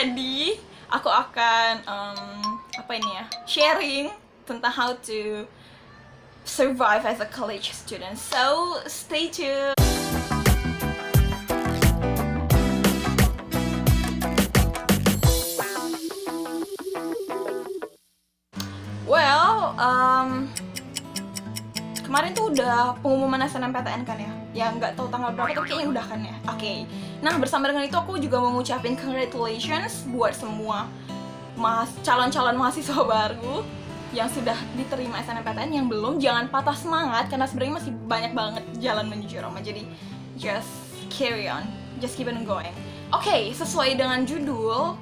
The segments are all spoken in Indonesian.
Jadi aku akan sharing tentang how to survive as a college student. So stay tuned. Well, kemarin tuh udah pengumuman SNMPTN kan ya? Ya nggak tahu tanggal berapa tapi kayaknya udah kan ya? Oke. Nah, bersama dengan itu aku juga mau ngucapin congratulations buat semua calon-calon mahasiswa baru yang sudah diterima SNMPTN. Yang belum, jangan patah semangat karena sebenarnya masih banyak banget jalan menuju Roma. Jadi just carry on, just keep on going. Oke, sesuai dengan judul,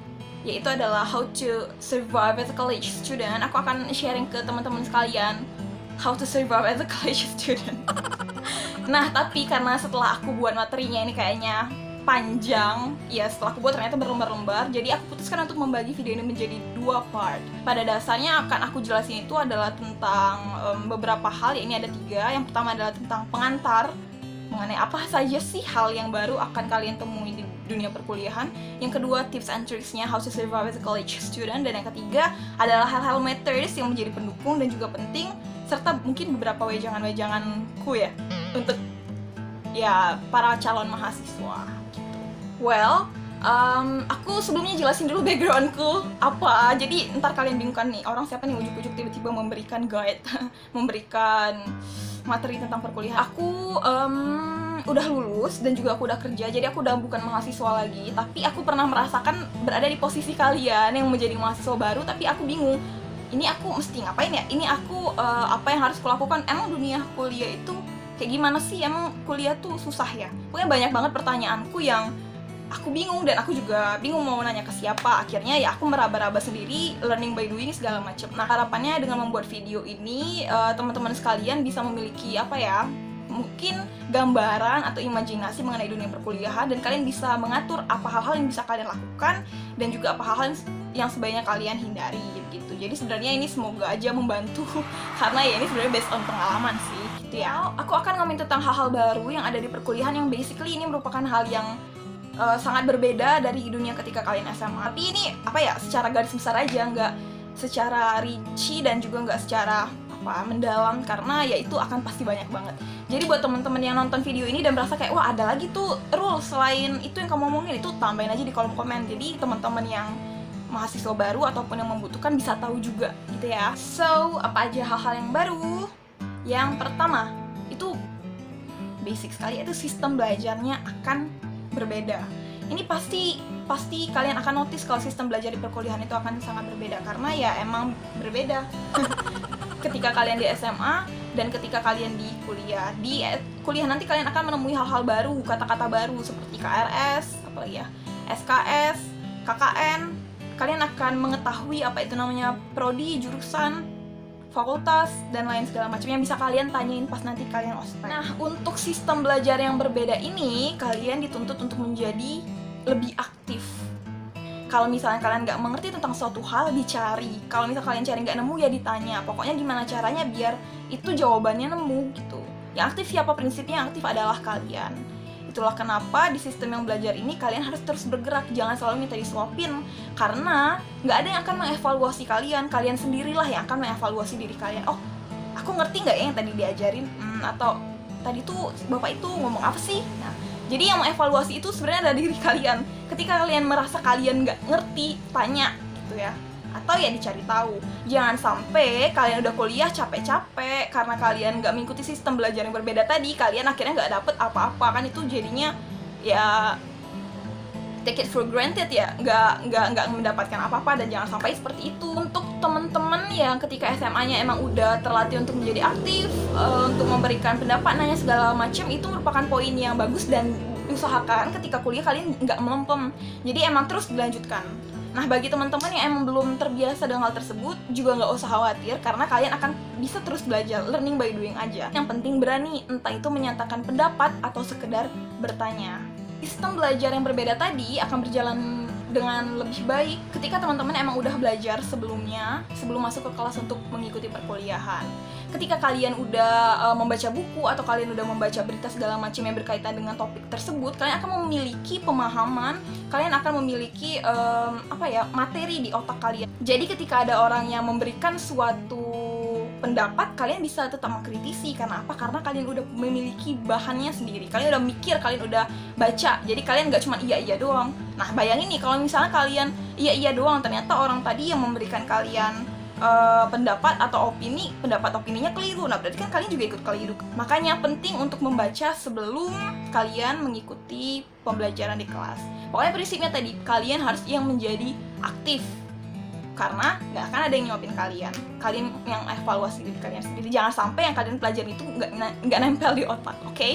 yaitu adalah how to survive as a college student. Aku akan sharing ke teman-teman sekalian how to survive as a college student. Nah, tapi karena setelah aku buat materinya ini kayaknya panjang, ya setelah aku buat ternyata berlembar-lembar, jadi aku putuskan untuk membagi video ini menjadi 2 part. Pada dasarnya akan aku jelasin itu adalah tentang beberapa hal, ya ini ada 3. Yang pertama adalah tentang pengantar, mengenai apa saja sih hal yang baru akan kalian temui di dunia perkuliahan. Yang kedua, tips and tricksnya how to survive as a college student. Dan yang ketiga adalah hal-hal methods yang menjadi pendukung dan juga penting, serta mungkin beberapa wejangan-wejanganku ya untuk ya para calon mahasiswa gitu. Well, aku sebelumnya jelasin dulu backgroundku apa. Jadi ntar kalian bingung kan nih, orang siapa nih ujuk-ujuk tiba-tiba memberikan guide memberikan materi tentang perkuliahan. Aku udah lulus dan juga aku udah kerja, jadi aku udah bukan mahasiswa lagi. Tapi aku pernah merasakan berada di posisi kalian yang menjadi mahasiswa baru, tapi aku bingung, ini aku mesti ngapain ya? Ini aku apa yang harus kulakukan? Emang dunia kuliah itu kayak gimana sih? Emang kuliah tuh susah ya? Pokoknya banyak banget pertanyaanku yang aku bingung, dan aku juga bingung mau nanya ke siapa. Akhirnya ya aku meraba-raba sendiri, learning by doing segala macam. Nah, harapannya dengan membuat video ini teman-teman sekalian bisa memiliki mungkin gambaran atau imajinasi mengenai dunia perkuliahan, dan kalian bisa mengatur apa hal-hal yang bisa kalian lakukan dan juga apa hal-hal yang sebaiknya kalian hindari gitu. Jadi sebenarnya ini semoga aja membantu karena ya ini sebenarnya based on pengalaman sih gitu ya. Aku akan ngomongin tentang hal-hal baru yang ada di perkuliahan yang basically ini merupakan hal yang sangat berbeda dari dunia ketika kalian SMA. Tapi ini secara garis besar aja, nggak secara rinci dan juga nggak secara mendalam, karena ya itu akan pasti banyak banget. Jadi buat teman-teman yang nonton video ini dan merasa kayak wah ada lagi tuh rules selain itu yang kamu omongin, itu tambahin aja di kolom komen. Jadi teman-teman yang mahasiswa baru ataupun yang membutuhkan bisa tahu juga gitu ya. So, apa aja hal-hal yang baru? Yang pertama, itu basic sekali, itu sistem belajarnya akan berbeda. Ini pasti kalian akan notice kalau sistem belajar di perkuliahan itu akan sangat berbeda, karena ya emang berbeda ketika kalian di SMA dan ketika kalian di kuliah. Di kuliah nanti kalian akan menemui hal-hal baru, kata-kata baru seperti KRS, SKS, KKN. Kalian akan mengetahui apa itu namanya prodi, jurusan, fakultas, dan lain segala macam yang bisa kalian tanyain pas nanti kalian ospek. Nah, untuk sistem belajar yang berbeda ini, kalian dituntut untuk menjadi lebih aktif. Kalau misalnya kalian nggak mengerti tentang suatu hal, dicari. Kalau misalnya kalian cari nggak nemu, ya ditanya. Pokoknya gimana caranya biar itu jawabannya nemu gitu. Yang aktif siapa? Prinsipnya yang aktif adalah kalian. Itulah kenapa di sistem yang belajar ini kalian harus terus bergerak, jangan selalu minta disuapin, karena nggak ada yang akan mengevaluasi kalian sendirilah yang akan mengevaluasi diri kalian. Oh, aku ngerti nggak ya yang tadi diajarin? Atau tadi tuh bapak itu ngomong apa sih? Nah, jadi yang mengevaluasi itu sebenarnya adalah diri kalian. Ketika kalian merasa kalian nggak ngerti, tanya gitu ya. Atau ya dicari tahu. Jangan sampai kalian udah kuliah capek-capek karena kalian nggak mengikuti sistem belajar yang berbeda tadi, kalian akhirnya nggak dapet apa-apa. Kan itu jadinya ya take it for granted ya, nggak mendapatkan apa-apa, dan jangan sampai seperti itu. Untuk teman-teman yang ketika SMA-nya emang udah terlatih untuk menjadi aktif, untuk memberikan pendapat, nanya segala macam, itu merupakan poin yang bagus, dan usahakan ketika kuliah kalian nggak melempem. Jadi emang terus dilanjutkan. Nah, bagi teman-teman yang emang belum terbiasa dengan hal tersebut, juga nggak usah khawatir, karena kalian akan bisa terus belajar, learning by doing aja. Yang penting berani, entah itu menyatakan pendapat atau sekedar bertanya. Sistem belajar yang berbeda tadi akan berjalan dengan lebih baik ketika teman-teman emang udah belajar sebelumnya, sebelum masuk ke kelas untuk mengikuti perkuliahan. Ketika kalian udah membaca buku atau kalian udah membaca berita segala macam yang berkaitan dengan topik tersebut, kalian akan memiliki pemahaman, kalian akan memiliki materi di otak kalian. Jadi ketika ada orang yang memberikan suatu pendapat, kalian bisa tetap mengkritisi. Karena apa? Karena kalian udah memiliki bahannya sendiri, kalian udah mikir, kalian udah baca, jadi kalian gak cuma iya doang. Nah bayangin nih kalau misalnya kalian iya doang, ternyata orang tadi yang memberikan kalian pendapat atau opininya keliru. Nah berarti kan kalian juga ikut keliru. Makanya penting untuk membaca sebelum kalian mengikuti pembelajaran di kelas. Pokoknya prinsipnya tadi, kalian harus yang menjadi aktif, karena nggak akan ada yang nyuapin kalian yang evaluasi diri kalian sendiri. Jangan sampai yang kalian pelajari itu nggak nempel di otak, oke?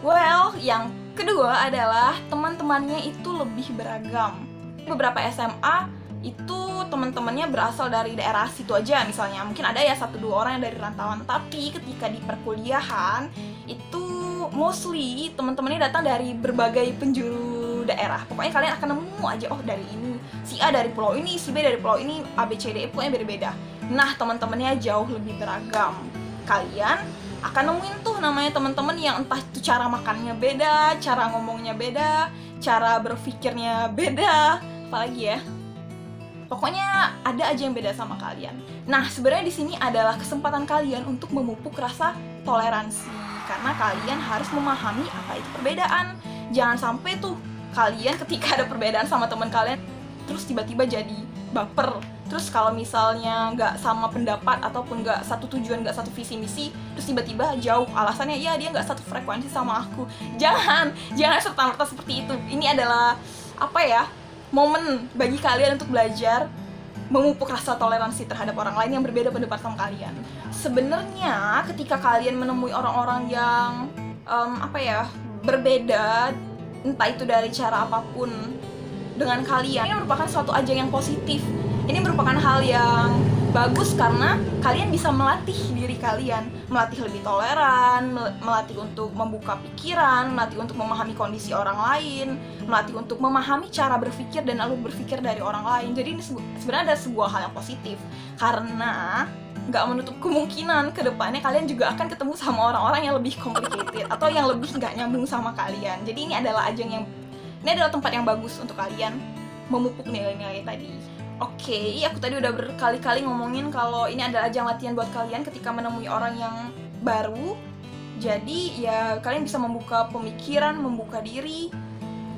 Well, yang kedua adalah teman-temannya itu lebih beragam. Beberapa SMA itu teman-temannya berasal dari daerah situ aja misalnya, mungkin ada ya 1-2 orang yang dari rantauan, tapi ketika di perkuliahan itu mostly teman-temannya datang dari berbagai penjuru daerah. Pokoknya kalian akan nemu aja, oh dari ini, si A dari pulau ini, si B dari pulau ini, A, B, C, D, E, pokoknya beda-beda. Nah teman-temannya jauh lebih beragam. Kalian akan nemuin tuh namanya teman-teman yang entah itu cara makannya beda, cara ngomongnya beda, cara berpikirnya beda, apalagi ya. Pokoknya ada aja yang beda sama kalian. Nah, sebenarnya di sini adalah kesempatan kalian untuk memupuk rasa toleransi, karena kalian harus memahami apa itu perbedaan. Jangan sampai tuh kalian ketika ada perbedaan sama teman kalian terus tiba-tiba jadi baper. Terus kalau misalnya nggak sama pendapat ataupun nggak satu tujuan, nggak satu visi misi, terus tiba-tiba jauh, alasannya ya dia nggak satu frekuensi sama aku. Jangan serta-merta seperti itu. Ini adalah momen bagi kalian untuk belajar memupuk rasa toleransi terhadap orang lain yang berbeda pendapat sama kalian. Sebenarnya ketika kalian menemui orang-orang yang berbeda, entah itu dari cara apapun dengan kalian, ini merupakan suatu ajang yang positif. Ini merupakan hal yang bagus karena kalian bisa melatih diri kalian, melatih lebih toleran, melatih untuk membuka pikiran, melatih untuk memahami kondisi orang lain, melatih untuk memahami cara berpikir dan alur berpikir dari orang lain. Jadi ini sebenarnya ada sebuah hal yang positif, karena nggak menutup kemungkinan kedepannya kalian juga akan ketemu sama orang-orang yang lebih complicated atau yang lebih nggak nyambung sama kalian. Jadi ini adalah tempat yang bagus untuk kalian memupuk nilai-nilai tadi. Oke, aku tadi udah berkali-kali ngomongin kalau ini adalah ajang latihan buat kalian ketika menemui orang yang baru. Jadi ya kalian bisa membuka pemikiran, membuka diri,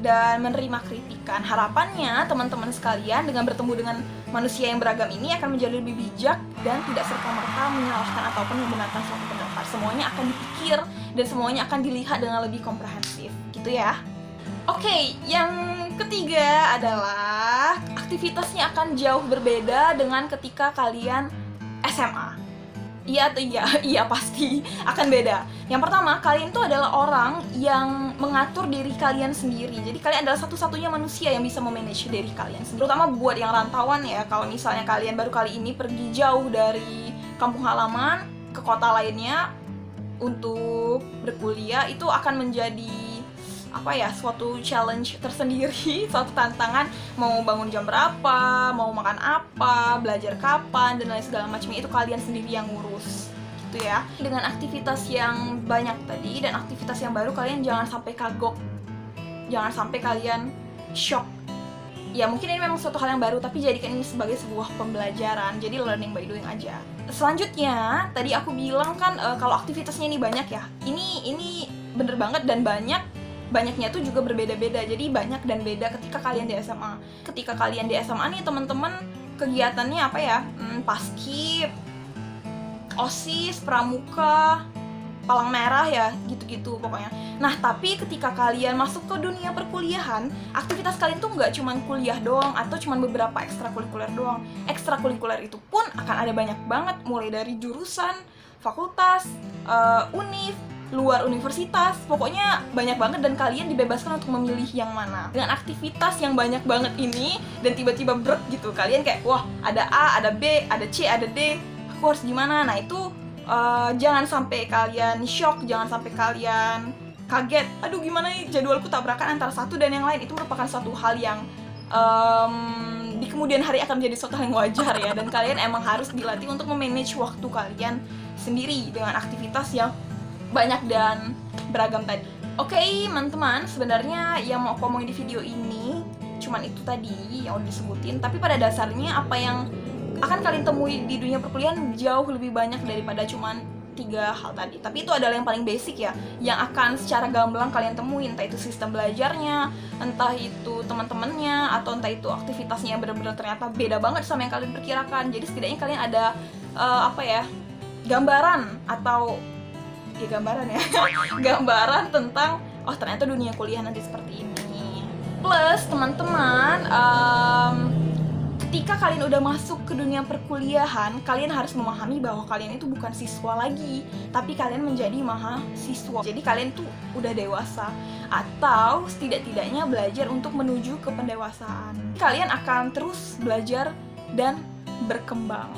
dan menerima kritikan. Harapannya teman-teman sekalian dengan bertemu dengan manusia yang beragam ini akan menjadi lebih bijak dan tidak serta-merta menyalahkan ataupun membenarkan suatu pendapat. Semuanya akan dipikir dan semuanya akan dilihat dengan lebih komprehensif, gitu ya. Oke, yang ketiga adalah aktivitasnya akan jauh berbeda dengan ketika kalian SMA. Iya atau iya? Iya pasti akan beda. Yang pertama, kalian tuh adalah orang yang mengatur diri kalian sendiri. Jadi kalian adalah satu-satunya manusia yang bisa memanage diri kalian sendiri. Terutama buat yang rantauan ya, kalau misalnya kalian baru kali ini pergi jauh dari kampung halaman ke kota lainnya untuk berkuliah, itu akan menjadi suatu challenge tersendiri, suatu tantangan. Mau bangun jam berapa, mau makan apa, belajar kapan, dan lain segala macamnya itu kalian sendiri yang ngurus, gitu ya. Dengan aktivitas yang banyak tadi dan aktivitas yang baru, kalian jangan sampai kagok, jangan sampai kalian shock. Ya mungkin ini memang suatu hal yang baru, tapi jadikan ini sebagai sebuah pembelajaran, jadi learning by doing aja. Selanjutnya, tadi aku bilang kan kalau aktivitasnya ini banyak ya, ini bener banget, dan banyaknya itu juga berbeda-beda. Jadi banyak dan beda ketika kalian di SMA. Ketika kalian di SMA nih teman-teman, kegiatannya paskib, OSIS, pramuka, palang merah ya, gitu-gitu pokoknya. Nah, tapi ketika kalian masuk ke dunia perkuliahan, aktivitas kalian tuh nggak cuma kuliah doang atau cuma beberapa ekstrakurikuler doang. Ekstrakurikuler itu pun akan ada banyak banget, mulai dari jurusan, fakultas, univ, luar universitas, pokoknya banyak banget, dan kalian dibebaskan untuk memilih yang mana. Dengan aktivitas yang banyak banget ini, dan tiba-tiba brek gitu, kalian kayak, wah ada A, ada B, ada C, ada D, aku harus gimana? Nah itu jangan sampai kalian shock, jangan sampai kalian kaget, aduh gimana nih jadwalku tabrakan antara satu dan yang lain. Itu merupakan suatu hal yang di kemudian hari akan menjadi suatu hal yang wajar ya, dan kalian emang harus dilatih untuk memanage waktu kalian sendiri dengan aktivitas yang banyak dan beragam tadi. Oke, teman-teman, sebenarnya yang mau aku omongin di video ini cuman itu tadi yang udah disebutin, tapi pada dasarnya apa yang akan kalian temui di dunia perkuliahan jauh lebih banyak daripada cuman 3 hal tadi. Tapi itu adalah yang paling basic ya, yang akan secara gamblang kalian temuin, entah itu sistem belajarnya, entah itu teman-temannya, atau entah itu aktivitasnya yang benar-benar ternyata beda banget sama yang kalian perkirakan. Jadi setidaknya kalian ada gambaran atau gambaran ya gambaran tentang oh ternyata dunia kuliah nanti seperti ini. Plus teman-teman, ketika kalian udah masuk ke dunia perkuliahan, kalian harus memahami bahwa kalian itu bukan siswa lagi, tapi kalian menjadi mahasiswa. Jadi kalian tuh udah dewasa, atau setidak-tidaknya belajar untuk menuju ke pendewasaan. Kalian akan terus belajar dan berkembang,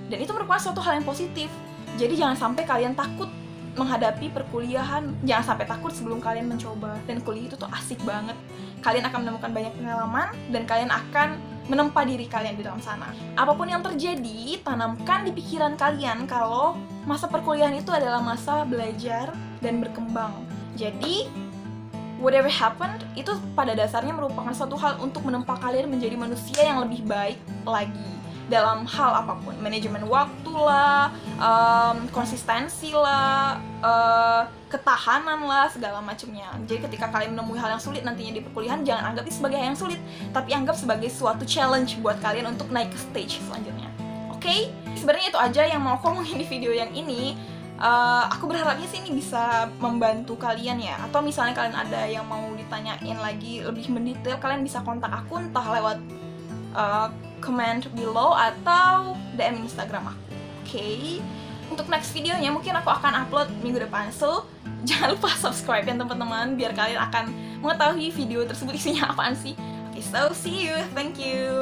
dan itu merupakan suatu hal yang positif. Jadi jangan sampai kalian takut menghadapi perkuliahan, jangan sampai takut sebelum kalian mencoba. Dan kuliah itu tuh asik banget. Kalian akan menemukan banyak pengalaman, dan kalian akan menempa diri kalian di dalam sana. Apapun yang terjadi, tanamkan di pikiran kalian kalau masa perkuliahan itu adalah masa belajar dan berkembang. Jadi, whatever happened, itu pada dasarnya merupakan suatu hal untuk menempa kalian menjadi manusia yang lebih baik lagi. Dalam hal apapun, manajemen waktu lah, konsistensi lah, ketahanan lah, segala macamnya. Jadi ketika kalian menemui hal yang sulit nantinya di perkuliahan, jangan anggap itu sebagai hal yang sulit, tapi anggap sebagai suatu challenge buat kalian untuk naik ke stage selanjutnya. Oke? Sebenarnya itu aja yang mau aku ngomongin di video yang ini. Aku berharapnya sih ini bisa membantu kalian ya. Atau misalnya kalian ada yang mau ditanyain lagi lebih mendetail, kalian bisa kontak aku entah lewat comment below atau DM Instagram aku. Oke. Untuk next videonya mungkin aku akan upload minggu depan. So, jangan lupa subscribe ya teman-teman, biar kalian akan mengetahui video tersebut isinya apaan sih. Oke, so see you. Thank you.